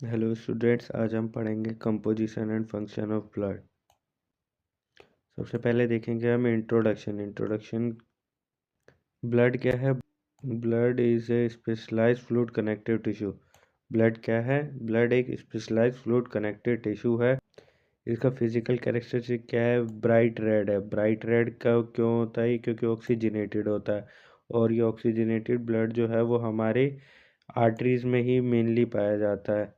Hello students, आज हम पढ़ेंगे composition and function of blood. सबसे पहले देखेंगे हम इंट्रोडक्शन। ब्लड क्या है? Blood is a specialised fluid connective tissue. Blood क्या है? ब्लड एक स्पेशलाइज्ड फ्लूइड कनेक्टिव टिश्यू है। इसका फिजिकल कैरेक्टरिस्टिक क्या है? ब्राइट रेड है। ब्राइट रेड का क्यों होता है? क्योंकि ऑक्सीजनेटेड होता है, और ये ऑक्सीजनेटेड ब्लड जो है वो हमारे आर्टरीज में ही मेनली पाया जाता है।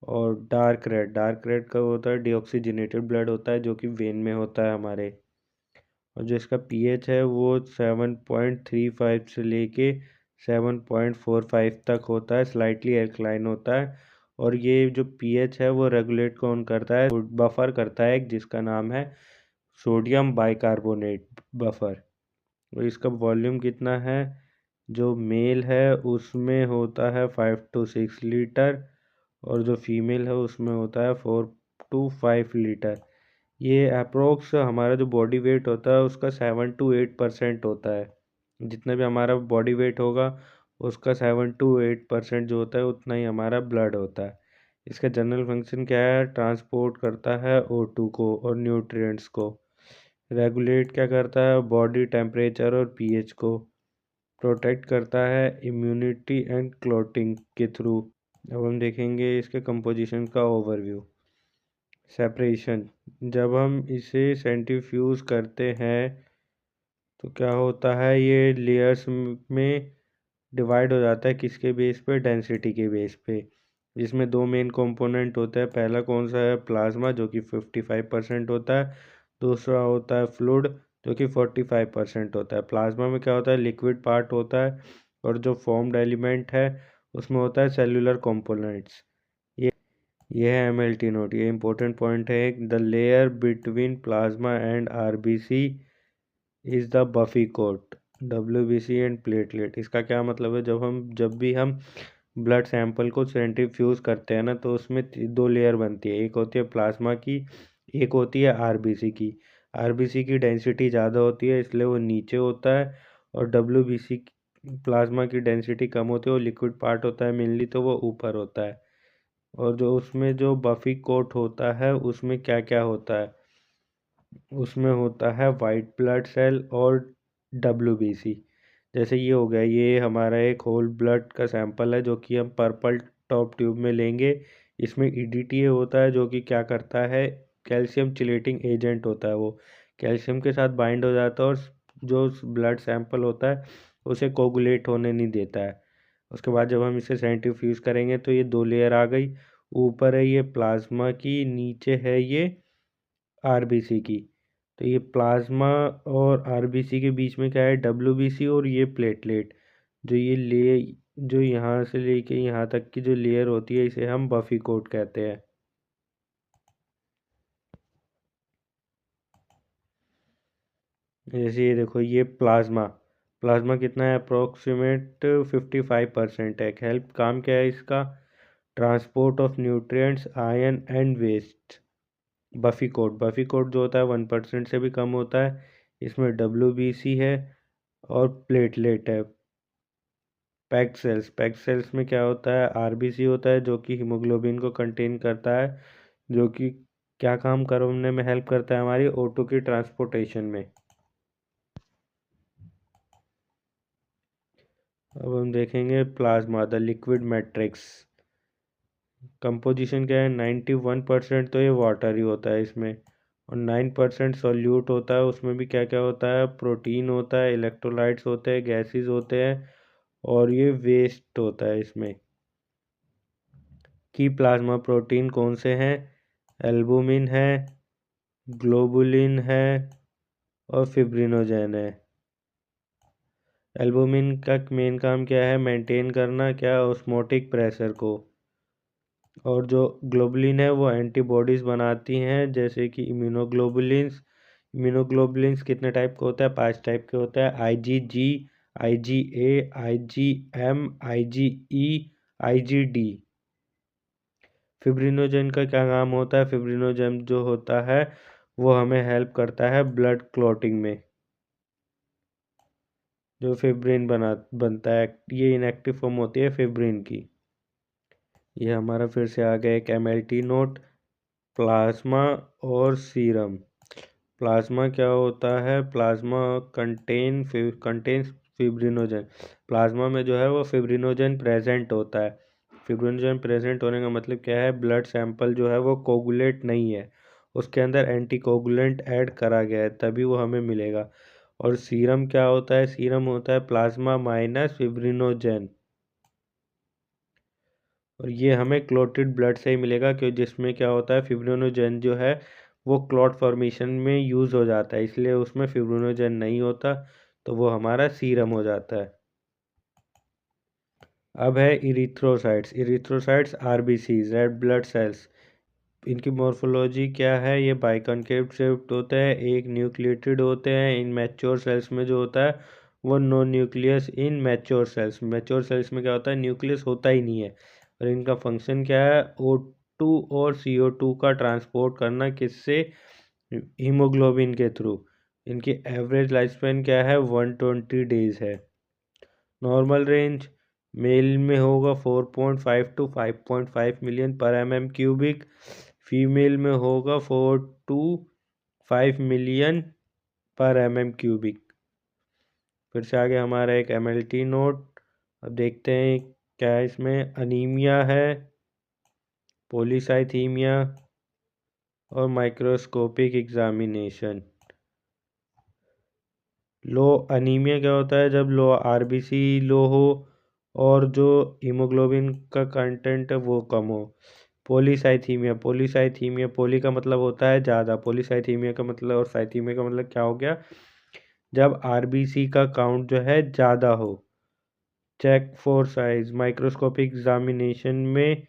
और डार्क रेड का होता है डीऑक्सीजनेटेड ब्लड होता है, जो कि वेन में होता है हमारे। और जो इसका पीएच है वो 7.35 से लेके 7.45 तक होता है, स्लाइटली एल्कलाइन होता है। और ये जो पीएच है वो रेगुलेट कौन करता है? बफर करता है एक, जिसका नाम है सोडियम बाइकार्बोनेट बफर। और इसका वॉल्यूम कितना है? जो मेल है उसमें होता है 5 to 6 लीटर, और जो फीमेल है उसमें होता है 4 to 5 लीटर। ये अप्रोक्स हमारा जो बॉडी वेट होता है उसका 7 to 8% होता है। जितना भी हमारा बॉडी वेट होगा उसका 7 to 8% जो होता है उतना ही हमारा ब्लड होता है। इसका जनरल फंक्शन क्या है? ट्रांसपोर्ट करता है O2 को और न्यूट्रिएंट्स को। रेगुलेट क्या करता है? बॉडी टेम्परेचर और पीएच को। प्रोटेक्ट करता है इम्यूनिटी एंड क्लॉटिंग के थ्रू। अब हम देखेंगे इसके कंपोजिशन का ओवरव्यू। सेपरेशन, जब हम इसे सेंट्रीफ्यूज करते हैं तो क्या होता है? ये लेयर्स में डिवाइड हो जाता है। किसके बेस पे? डेंसिटी के बेस पे। जिसमें दो मेन कंपोनेंट होते हैं। पहला कौन सा है? प्लाज्मा, जो कि 55% होता है। दूसरा होता है फ्लूइड, जो कि 45% होता है। प्लाज्मा में क्या होता है? लिक्विड पार्ट होता है, और जो फॉर्म्ड एलिमेंट है उसमें होता है सेल्यूलर कंपोनेंट्स। ये है MLT नोट। ये इंपॉर्टेंट पॉइंट है। The layer between plasma and RBC is the buffy coat. WBC and platelet, इसका क्या मतलब है? जब भी हम ब्लड सैंपल को सेंट्रीफ्यूज करते हैं ना, तो उसमें दो लेयर बनती है। एक होती है प्लाज्मा की, एक होती है RBC की। RBC की डेंसिटी ज़्यादा होती है इसलिए वो नीचे होता है, और WBC प्लाज्मा की डेंसिटी कम होती है, वो लिक्विड पार्ट होता है मेनली, तो वो ऊपर होता है। और जो उसमें जो बफी कोट होता है उसमें क्या क्या होता है? उसमें होता है वाइट ब्लड सेल और WBC। जैसे ये हो गया, ये हमारा एक होल ब्लड का सैंपल है जो कि हम पर्पल टॉप ट्यूब में लेंगे। इसमें EDTA होता है, जो कि क्या करता है? कैल्शियम चिलेटिंग एजेंट होता है। वो कैल्शियम के साथ बाइंड हो जाता है और जो ब्लड सैंपल होता है उसे कोगुलेट होने नहीं देता है। उसके बाद जब हम इसे सेंट्रीफ्यूज करेंगे तो ये दो लेयर आ गई। ऊपर है ये प्लाज्मा की, नीचे है ये RBC की। तो ये प्लाज्मा और RBC के बीच में क्या है? WBC और ये प्लेटलेट। जो ये ले जो यहाँ से लेके यहाँ तक की जो लेयर होती है इसे हम बफी कोट कहते हैं। जैसे ये देखो, ये प्लाज्मा प्लाज्मा कितना है? अप्रोक्सीमेट 55% है। हेल्प काम क्या है इसका? Transport of nutrients, ion and waste. Buffy coat जो होता है 1% से भी कम होता है। इसमें WBC है और प्लेटलेट है। पैक्ड सेल्स में क्या होता है? RBC होता है, जो कि हीमोग्लोबिन को कंटेन करता है, जो कि क्या काम करने में हेल्प करता है? हमारी O2 की ट्रांसपोर्टेशन में। अब हम देखेंगे plasma, the liquid matrix. Composition क्या है? 91% तो ये वाटर ही होता है इसमें, और 9% सॉल्यूट होता है। उसमें भी क्या क्या होता है? प्रोटीन होता है, इलेक्ट्रोलाइट्स होते हैं, गैसेस होते हैं, और ये वेस्ट होता है इसमें। की प्लाज्मा प्रोटीन कौन से हैं? एल्बुमिन है, ग्लोबुलिन है, और फिब्रिनोजेन है। एल्बुमिन का मेन काम क्या है? मेंटेन करना क्या? ऑस्मोटिक प्रेशर को। और जो ग्लोबुलिन है वो एंटीबॉडीज बनाती हैं, जैसे कि इम्यूनोग्लोबुलिन्स कितने टाइप के होते हैं? 5 टाइप के होते हैं। IgG, IgA, IgM, IgE, IgD। Fibrinogen का क्या काम होता है? फिब्रिनोजेन जो होता है वो हमें हेल्प करता है ब्लड क्लॉटिंग में। जो फिब्रिन बनता है, ये इनएक्टिव फॉर्म होती है फिब्रिन की। ये हमारा फिर से आ गया एक MLT नोट। प्लाज्मा और सीरम। प्लाज्मा क्या होता है? Plasma contains fibrinogen. प्लाज्मा में जो है वो फिब्रिनोजन प्रेजेंट होता है। फिब्रिनोजन प्रेजेंट होने का मतलब क्या है? ब्लड सैंपल जो है वो कोगुलेट नहीं है, उसके अंदर एंटीकोगुलेंट ऐड करा गया है, तभी वो हमें मिलेगा। और सीरम क्या होता है? सीरम होता है प्लाज्मा माइनस फिब्रिनोजन, और ये हमें क्लोटेड ब्लड से ही मिलेगा, क्योंकि जिसमें क्या होता है, फिब्रिनोजन जो है वो क्लॉट फॉर्मेशन में यूज़ हो जाता है, इसलिए उसमें फिब्रिनोजन नहीं होता, तो वो हमारा सीरम हो जाता है। अब है erythrocytes. Erythrocytes RBCs, red blood cells. इनकी मॉर्फोलॉजी क्या है? ये बाइकॉन्केव शेप्ड होते हैं, एक न्यूक्लिएटेड होते हैं। इन मैच्योर सेल्स में जो होता है वो no nucleus in mature cells. Mature cells में क्या होता है? न्यूक्लियस होता ही नहीं है। और इनका फंक्शन क्या है? O2 और CO2 का ट्रांसपोर्ट करना, किससे? हीमोग्लोबिन के थ्रू। इनकी एवरेज लाइफ स्पैन क्या है? 120 डेज है। नॉर्मल रेंज मेल में होगा 4.5 टू 5.5 मिलियन पर MM क्यूबिक। फीमेल में होगा 4 टू 5 मिलियन पर MM क्यूबिक। फिर से आगे हमारा एक MLT नोट। अब देखते हैं क्या है इसमें। अनीमिया है, पॉलीसाइथीमिया और माइक्रोस्कोपिक एग्जामिनेशन। लो अनीमिया क्या होता है? जब लो आरबीसी लो हो और जो हीमोग्लोबिन का कंटेंट है वो कम हो। पॉलीसाइथीमिया। पॉलीसाइथीमिया, पॉली का मतलब होता है ज़्यादा, पॉलीसाइथीमिया का मतलब और साइथीमिया का मतलब क्या हो गया? जब आरबीसी का काउंट जो है ज़्यादा हो। Check for size. Microscopic examination में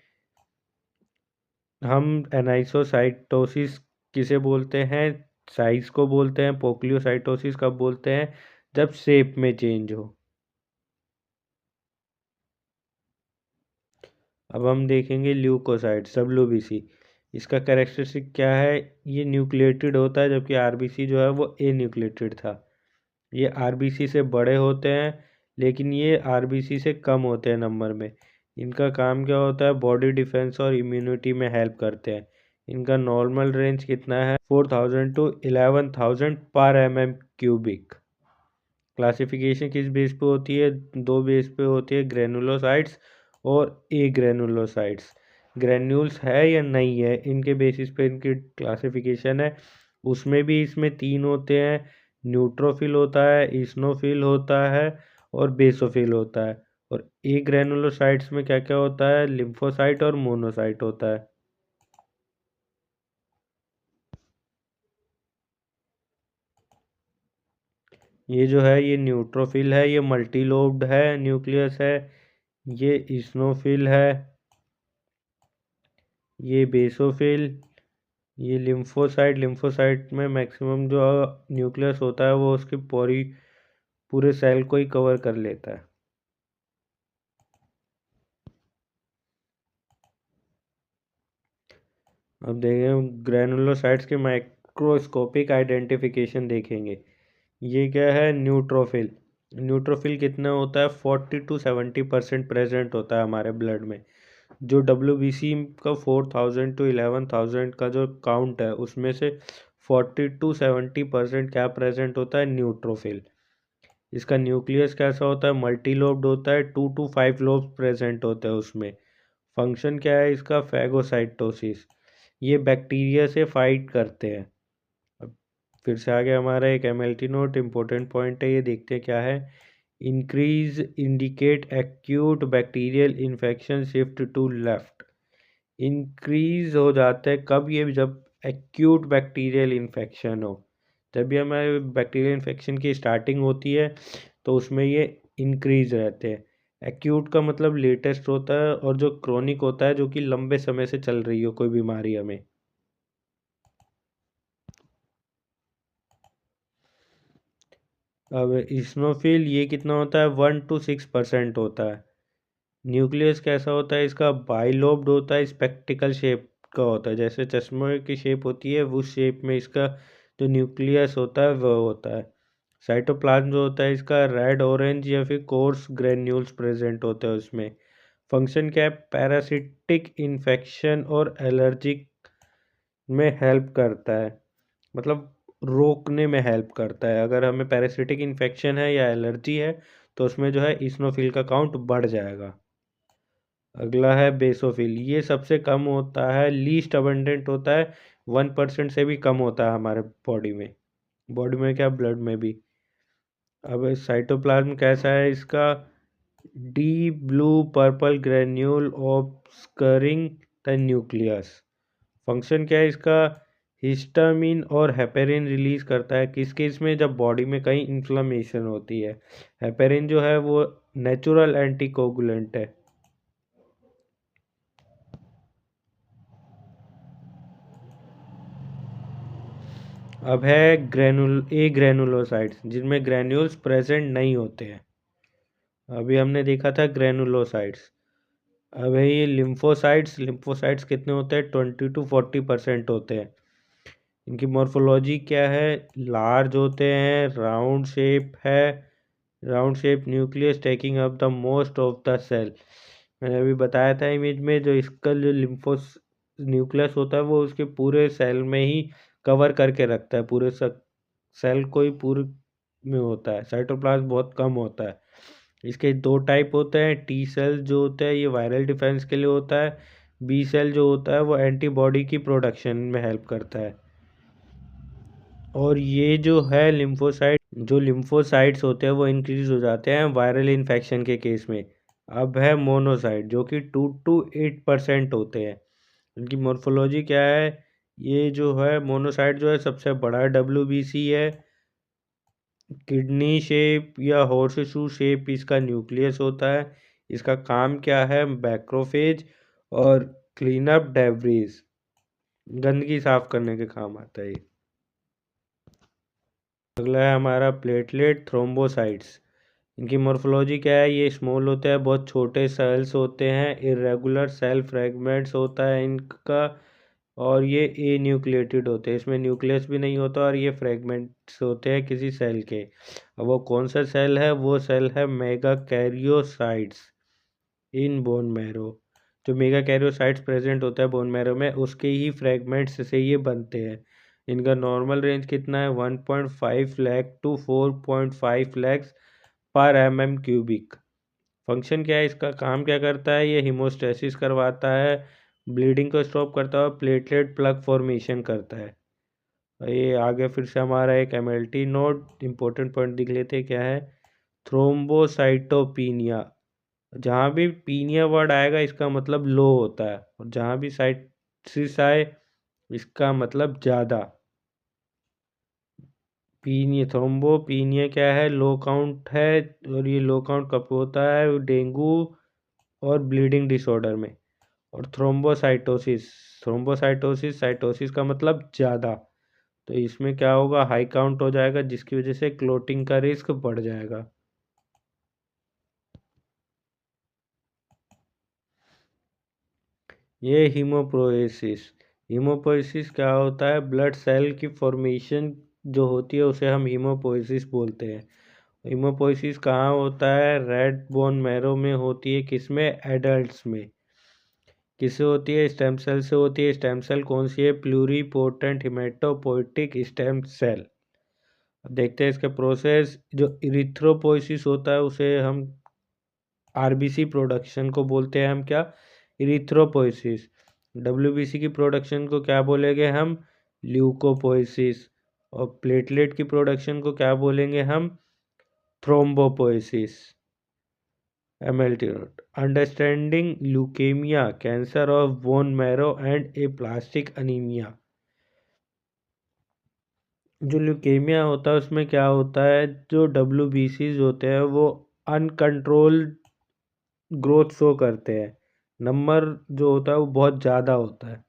हम एनाइसोसाइटोसिस किसे बोलते हैं? साइज को बोलते हैं। पोक्लियोसाइटोसिस कब बोलते हैं? जब शेप में चेंज हो। अब हम देखेंगे ल्यूकोसाइट्स, WBC। इसका कैरेक्टरिस्टिक क्या है? ये न्यूक्लिएटेड होता है, जबकि आरबीसी जो है वो ए न्यूक्लिएटेड था। ये आरबीसी से बड़े होते हैं, लेकिन ये आरबीसी से कम होते हैं नंबर में। इनका काम क्या होता है? बॉडी डिफेंस और इम्यूनिटी में हेल्प करते हैं। इनका नॉर्मल रेंज कितना है? 4000 टू 11,000 पर MM क्यूबिक। क्लासिफिकेशन किस बेस पे होती है? दो बेस पे होती है, ग्रेनुलोसाइट्स और ए ग्रेनुलोसाइट्स। ग्रेन्यूल्स है या नहीं है, इनके बेसिस पे इनकी क्लासिफिकेशन है। उसमें भी इसमें तीन होते हैं, न्यूट्रोफिल होता है, इस्नोफिल होता है और बेसोफिल होता है। और ए ग्रेनुलोसाइट्स में क्या क्या होता है? लिम्फोसाइट और मोनोसाइट होता है। ये जो है ये न्यूट्रोफिल है, ये मल्टीलोब्ड है, न्यूक्लियस है। ये इस्नोफिल है, ये बेसोफिल। ये लिम्फोसाइट। लिम्फोसाइट में मैक्सिमम जो न्यूक्लियस होता है वो उसके पूरे सेल को ही कवर कर लेता है। अब देखें ग्रेनुलोसाइट्स के माइक्रोस्कोपिक आइडेंटिफिकेशन देखेंगे। ये क्या है? न्यूट्रोफिल। न्यूट्रोफिल कितना होता है? 40 to 70% प्रेजेंट होता है हमारे ब्लड में। जो WBC का 4000 टू 11,000 का जो काउंट है, उसमें से 40 to 70% क्या प्रेजेंट होता है? न्यूट्रोफिल। इसका न्यूक्लियस कैसा होता है? मल्टीलोब्ड होता है, 2 to 5 लोब्स प्रेजेंट होते हैं उसमें। फंक्शन क्या है इसका? फैगोसाइटोसिस। ये बैक्टीरिया से फाइट करते हैं। अब फिर से आगे हमारा एक MLT नोट, इम्पोर्टेंट पॉइंट है, ये देखते हैं क्या है। Increase indicate acute bacterial infection, shift to left. Increase हो जाता है कब? ये जब एक्यूट बैक्टीरियल इन्फेक्शन हो। जब भी हमारे बैक्टीरियल इन्फेक्शन की स्टार्टिंग होती है तो उसमें ये इंक्रीज रहते हैं। एक्यूट का मतलब लेटेस्ट होता है, और जो क्रोनिक होता है जो कि लंबे समय से चल रही हो कोई बीमारी हमें। अब इस्नोफिल ये कितना होता है? 1 to 6% होता है। न्यूक्लियस कैसा होता है इसका? बाइलोब्ड होता है, स्पेक्टिकल शेप का होता है, जैसे चश्मे की शेप होती है उस शेप में इसका जो न्यूक्लियस होता है वह होता है। साइटोप्लाज्म जो होता है इसका रेड ऑरेंज या फिर कोर्स ग्रेन्यूल्स प्रेजेंट होते हैं उसमें। फंक्शन क्या है, पैरासिटिक इन्फेक्शन और एलर्जिक में हेल्प करता है, मतलब रोकने में हेल्प करता है। अगर हमें पैरासिटिक इन्फेक्शन है या एलर्जी है तो उसमें जो है इस्नोफिल का काउंट बढ़ जाएगा। अगला है बेसोफिल, ये सबसे कम होता है, लीस्ट अबंडेंट होता है, 1% से भी कम होता है हमारे बॉडी में क्या, ब्लड में भी। अब साइटोप्लाज्म कैसा है इसका, deep blue purple granule obscuring the nucleus. Function क्या है इसका, हिस्टामिन और हेपेरिन रिलीज करता है। किस केस में, जब बॉडी में कहीं इन्फ्लेमेशन होती है। हेपेरिन जो है वो नेचुरल एंटीकोगुलेंट है। अब है ग्रेनुलोसाइट्स, जिनमें ग्रेन्यूल्स प्रेजेंट नहीं होते हैं। अभी हमने देखा था ग्रेनुलोसाइट्स। अब है ये लिम्फोसाइट्स। लिम्फोसाइट्स कितने होते हैं, 20 to 40% होते हैं। इनकी मॉर्फोलॉजी क्या है, लार्ज होते हैं, round shape nucleus taking up the most of the cell. मैंने अभी बताया था इमेज में, जो इसका जो लिम्फोस न्यूक्लियस होता है वो उसके पूरे सेल में ही कवर करके रखता है, पूरे सेल को ही पूरे में होता है। साइटोप्लाज्म बहुत कम होता है। इसके दो टाइप होते हैं, टी सेल जो होता है ये वायरल डिफेंस के लिए होता है, बी सेल जो होता है वो एंटीबॉडी की प्रोडक्शन में हेल्प करता है। और ये जो लिम्फोसाइट्स होते हैं वो इंक्रीज हो जाते हैं वायरल इन्फेक्शन के केस में। अब है मोनोसाइट, जो कि 2 to 8% होते हैं। इनकी मॉर्फोलॉजी क्या है, ये जो है मोनोसाइट जो है सबसे बड़ा WBC है। किडनी शेप या हॉर्सशू शेप इसका न्यूक्लियस होता है। इसका काम क्या है, मैक्रोफेज और क्लीन अप डेब्रिस, गंदगी साफ करने के काम आता है। अगला है हमारा प्लेटलेट थ्रोम्बोसाइट्स। इनकी मॉर्फोलॉजी क्या है, ये स्मॉल होते हैं, बहुत छोटे सेल्स होते हैं, इरेगुलर सेल फ्रेगमेंट्स होता है इनका, और ये ए न्यूक्लिएटेड होते हैं, इसमें न्यूक्लियस भी नहीं होता, और ये फ्रेगमेंट्स होते हैं किसी सेल के। अब वो कौन सा सेल है, वो सेल है mega karyocytes in bone marrow. जो मेगा कैरियोसाइट्स प्रेजेंट होता है बोन मैरो में, उसके ही फ्रेगमेंट्स से ये बनते हैं। इनका नॉर्मल रेंज कितना है, 1.5 लाख to 4.5 लाख पर mm क्यूबिक। फंक्शन क्या है इसका, काम क्या करता है, ये हीमोस्टेसिस करवाता है, ब्लीडिंग को स्टॉप करता है और प्लेटलेट प्लग फॉर्मेशन करता है। ये आगे फिर से हमारा एक MLT नोट इम्पोर्टेंट पॉइंट दिख लेते हैं, क्या है, थ्रोम्बोसाइटोपिनिया। जहाँ भी पीनिया वर्ड आएगा इसका मतलब लो होता है, और जहाँ भी साइटिस आए इसका मतलब ज़्यादा। पीनिया, थ्रोम्बोपीनिया क्या है, लो काउंट है, और ये लो काउंट कब होता है, डेंगू और ब्लीडिंग डिसऑर्डर में। और थ्रोम्बोसाइटोसिस साइटोसिस का मतलब ज़्यादा, तो इसमें क्या होगा, हाई काउंट हो जाएगा, जिसकी वजह से क्लोटिंग का रिस्क बढ़ जाएगा। ये हीमोपोइसिस क्या होता है, ब्लड सेल की फॉर्मेशन जो होती है उसे हम हीमोपोइसिस बोलते हैं। हीमोपोइसिस कहाँ होता है, रेड बोन मैरो में होती है, किसमें, एडल्ट्स में। किससे होती है, स्टेम सेल से होती है। स्टेम सेल कौन सी है, प्लूरीपोटेंट हिमेटोपोइटिक स्टेम सेल। अब देखते हैं इसके प्रोसेस। जो इरिथ्रोपोइसिस होता है उसे हम RBC प्रोडक्शन को बोलते हैं हम क्या, इरिथ्रोपोइसिस। WBC की प्रोडक्शन को क्या बोलेंगे हम, ल्यूकोपोइसिस। और प्लेटलेट की प्रोडक्शन को क्या बोलेंगे हम, thrombopoiesis. MLT note, understanding leukaemia, cancer of bone marrow and A plastic anaemia. जो ल्यूकेमिया होता है उसमें क्या होता है, जो WBCs होते हैं वो अनकंट्रोल्ड ग्रोथ शो करते हैं, नंबर जो होता है वो बहुत ज़्यादा होता है।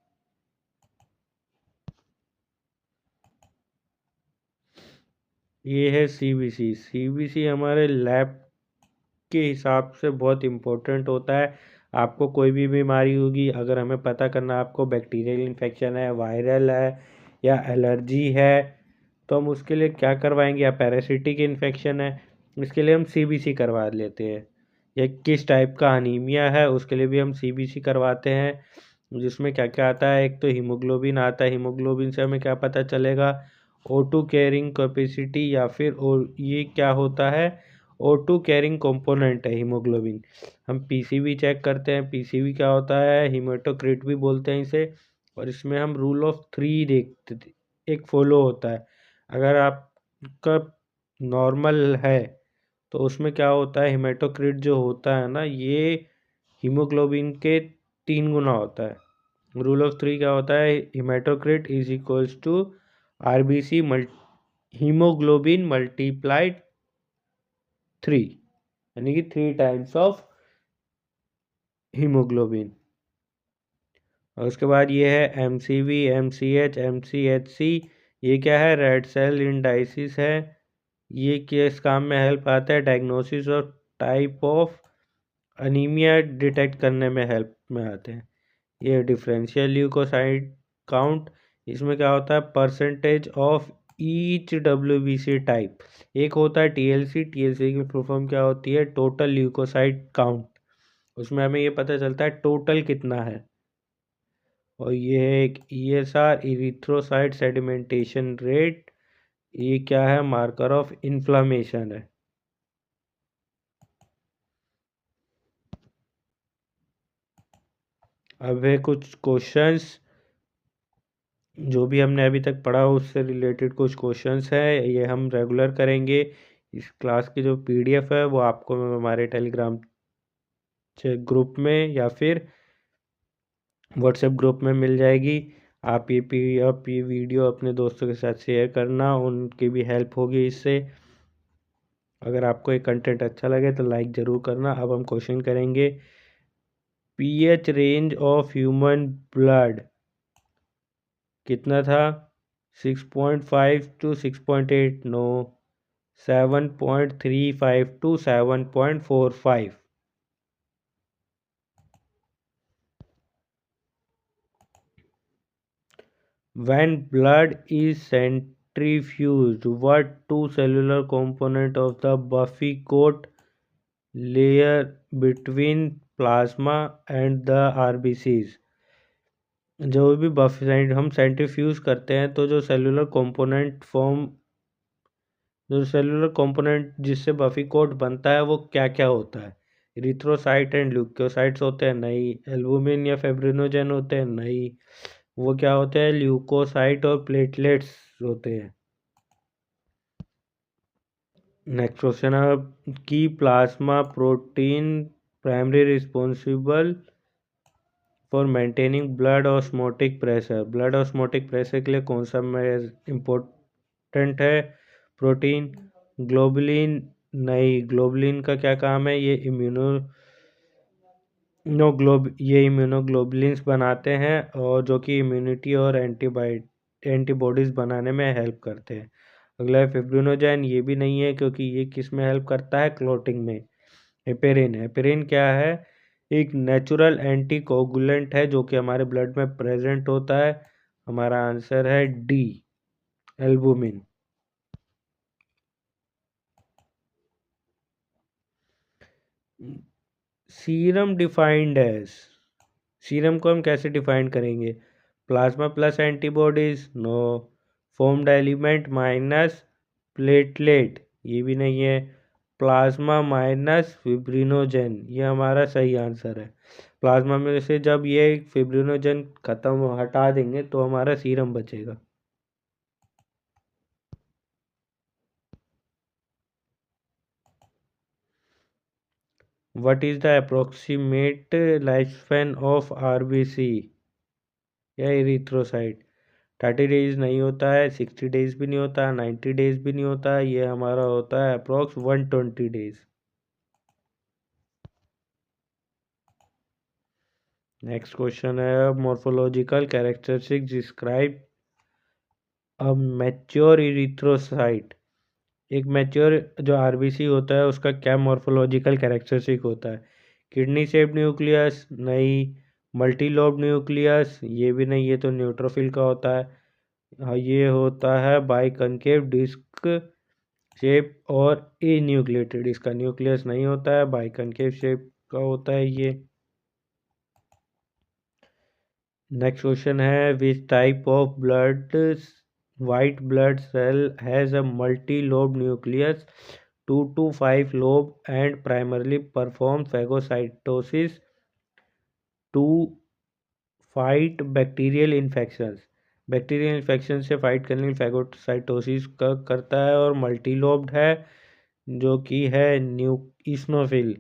ये है CBC हमारे लैब के हिसाब से बहुत इम्पोर्टेंट होता है। आपको कोई भी बीमारी होगी, अगर हमें पता करना आपको बैक्टीरियल इन्फेक्शन है, वायरल है या एलर्जी है, तो हम उसके लिए क्या करवाएंगे, या पैरासिटिक इन्फेक्शन है, इसके लिए हम CBC करवा लेते हैं। या किस टाइप का अनीमिया है, उसके लिए भी हम सीबीसी करवाते हैं, जिसमें क्या क्या आता है। एक तो हीमोग्लोबिन आता है, हीमोग्लोबिन से हमें क्या पता चलेगा, O2 कैरिंग कैपेसिटी, या फिर ये क्या होता है, O2 कैरिंग कंपोनेंट है हीमोग्लोबिन। हम पीसीबी चेक करते हैं, पीसीबी क्या होता है, हीमेटोक्रिट भी बोलते हैं इसे। और इसमें हम रूल ऑफ 3 देखते थे, एक फॉलो होता है। अगर आपका नॉर्मल है तो उसमें क्या होता है, हेमाटोक्रिट जो होता है ना, ये हीमोग्लोबिन के 3 गुना होता है। रूल ऑफ 3 क्या होता है, haematocrit is equals to RBC haemoglobin multiplied 3, यानी कि 3 टाइम्स ऑफ हीमोग्लोबिन। और उसके बाद ये है एमसीवी, एमसीएच, एमसीएचसी। ये क्या है, रेड सेल इंडाइसिस है। ये किस काम में हेल्प आता है, डायग्नोसिस और टाइप ऑफ अनीमिया डिटेक्ट करने में हेल्प में आते हैं। ये डिफरेंशियल ल्यूकोसाइट काउंट, इसमें क्या होता है, percentage of each WBC type. एक होता है टीएलसी, टीएलसी की फुल फॉर्म क्या होती है, टोटल ल्यूकोसाइट काउंट। उसमें हमें ये पता चलता है टोटल कितना है। और ये है एक ईएसआर, इरिथ्रोसाइट सेडिमेंटेशन रेट। ये क्या है, मार्कर ऑफ इन्फ्लामेशन है। अब है कुछ क्वेश्चंस जो भी हमने अभी तक पढ़ा उससे रिलेटेड कुछ क्वेश्चंस है, ये हम रेगुलर करेंगे। इस क्लास की जो पीडीएफ है वो आपको हमारे टेलीग्राम ग्रुप में या फिर व्हाट्सएप ग्रुप में मिल जाएगी। आप ये वीडियो अपने दोस्तों के साथ शेयर करना, उनकी भी हेल्प होगी इससे। अगर आपको ये कंटेंट अच्छा लगे तो लाइक ज़रूर करना। अब हम क्वेश्चन करेंगे, pH range of human blood कितना था, 6.5 to 6.8, no, 7.35 to 7.45। When blood is centrifuged, what two cellular component of the buffy coat layer between plasma and the RBCs? जो भी हम सेंट्रीफ्यूज करते हैं तो जो सेलुलर कंपोनेंट जिससे बफी कोट बनता है वो क्या क्या होता है, इरिथ्रोसाइट एंड ल्यूकोसाइट्स होते हैं, नहीं। एल्बुमिन या फेब्रिनोजेन होते हैं, नहीं। वो क्या होते हैं, ल्यूकोसाइट और प्लेटलेट्स होते हैं। नेक्स्ट क्वेश्चन है कि plasma protein primary responsible for maintaining blood osmotic pressure. Blood osmotic pressure के लिए कौन सा इम्पोर्टेंट है, प्रोटीन। ग्लोबुलिन, नहीं। ग्लोबुलिन का क्या काम है, ये इम्यूनोग्लोबुलिन्स बनाते हैं और जो कि इम्यूनिटी और एंटीबॉडीज़ बनाने में हेल्प करते हैं। अगला है फिब्रिनोजेन, ये भी नहीं है क्योंकि ये किस में हेल्प करता है, क्लोटिंग में। हेपेरिन, हेपेरिन क्या है, एक नेचुरल एंटीकोगुलेंट है जो कि हमारे ब्लड में प्रेजेंट होता है। हमारा आंसर है D, albumin. Serum defined as, serum को हम कैसे डिफाइन करेंगे, plasma plus antibodies, no. Formed element minus platelet, ये भी नहीं है। प्लाज्मा माइनस फिब्रिनोजेन, ये हमारा सही आंसर है। प्लाज्मा में से जब ये फिब्रिनोजेन खत्म हटा देंगे तो हमारा सीरम बचेगा। What is the approximate life span of RBC या इरिथ्रोसाइट। 30 डेज नहीं होता है, 60 डेज भी नहीं होता, 90 डेज भी नहीं होता है, ये हमारा होता है अप्रोक्स 120 डेज। नेक्स्ट क्वेश्चन है, morphological characteristic describe a mature erythrocyte. एक मैच्योर जो आरबीसी होता है उसका क्या मॉर्फोलॉजिकल कैरेक्टरिस्टिक होता है, किडनी शेप्ड न्यूक्लियस, नहीं। मल्टीलोब न्यूक्लियस, ये भी नहीं, ये तो न्यूट्रोफिल का होता है। हाँ, ये होता है बाइकनकेव डिस्क शेप और एन्यूक्लिएटेड, इसका न्यूक्लियस नहीं होता है, बाइकनकेव शेप का होता है ये। नेक्स्ट क्वेश्चन है which type of blood white blood cell has a multi lobe nucleus 2 to 5 lobe and primarily perform phagocytosis to fight bacterial infections। Bacterial infection से फाइट करने के लिए फैगोसाइटोसिस का करता है और मल्टीलोब्ड है जो कि है न्यूइस्नोफिल।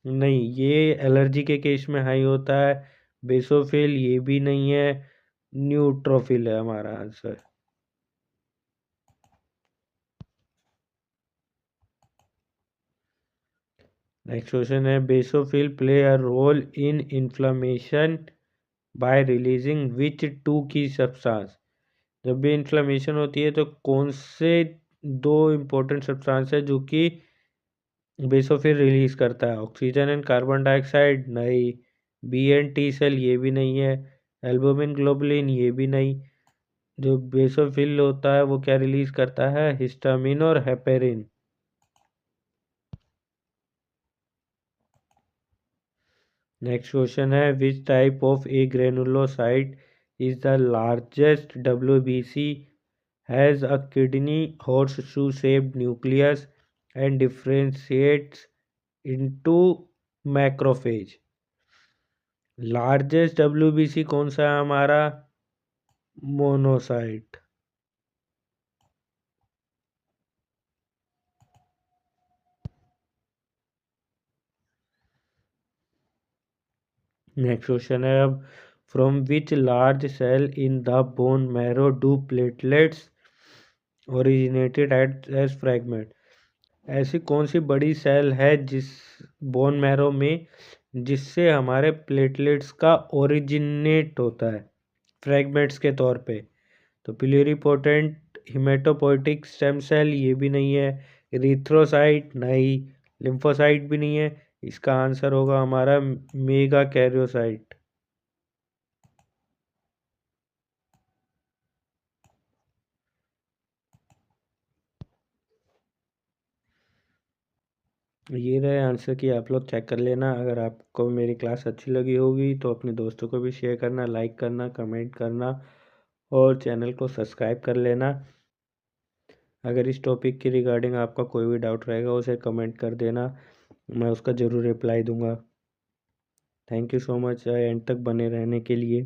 नहीं, ये एलर्जी के केस में हाई होता है। बेसोफिल ये भी नहीं है। न्यूट्रोफिल है हमारा आंसर। नेक्स्ट क्वेश्चन है basophil play a role in inflammation by releasing which two key substance. जब भी इन्फ्लेमेशन होती है तो कौन से दो इम्पोर्टेंट सब्सटेंस है जो कि बेसोफिल रिलीज करता है? ऑक्सीजन एंड कार्बन डाइऑक्साइड नहीं। बी एंड टी सेल ये भी नहीं है। एल्बुमिन ग्लोबुलिन ये भी नहीं। जो बेसोफिल होता है वो क्या रिलीज करता है? हिस्टामिन और हेपेरिन। नेक्स्ट क्वेश्चन है which type of A granulocyte is the largest WBC has a kidney horseshoe shaped nucleus and differentiates into macrophage। Largest WBC कौन सा है हमारा? मोनोसाइट। नेक्स्ट क्वेश्चन है अब from which large cell in the bone marrow do platelets originated as fragment. ऐसी कौन सी बड़ी cell है जिस बोन मैरो में जिससे हमारे प्लेटलेट्स का ओरिजिनेट होता है फ्रैगमेंट्स के तौर पे? तो प्लूरिपोटेंट हिमेटोपोइटिक स्टेम सेल ये भी नहीं है। इरिथ्रोसाइट नहीं। लिम्फोसाइट भी नहीं है। इसका आंसर होगा हमारा मेगा कैरियोसाइट। ये रहे आंसर की, आप लोग चेक कर लेना। अगर आपको मेरी क्लास अच्छी लगी होगी तो अपने दोस्तों को भी शेयर करना, लाइक करना, कमेंट करना और चैनल को सब्सक्राइब कर लेना। अगर इस टॉपिक के रिगार्डिंग आपका कोई भी डाउट रहेगा उसे कमेंट कर देना, मैं उसका ज़रूर रिप्लाई दूंगा। Thank you so much and तक बने रहने के लिए।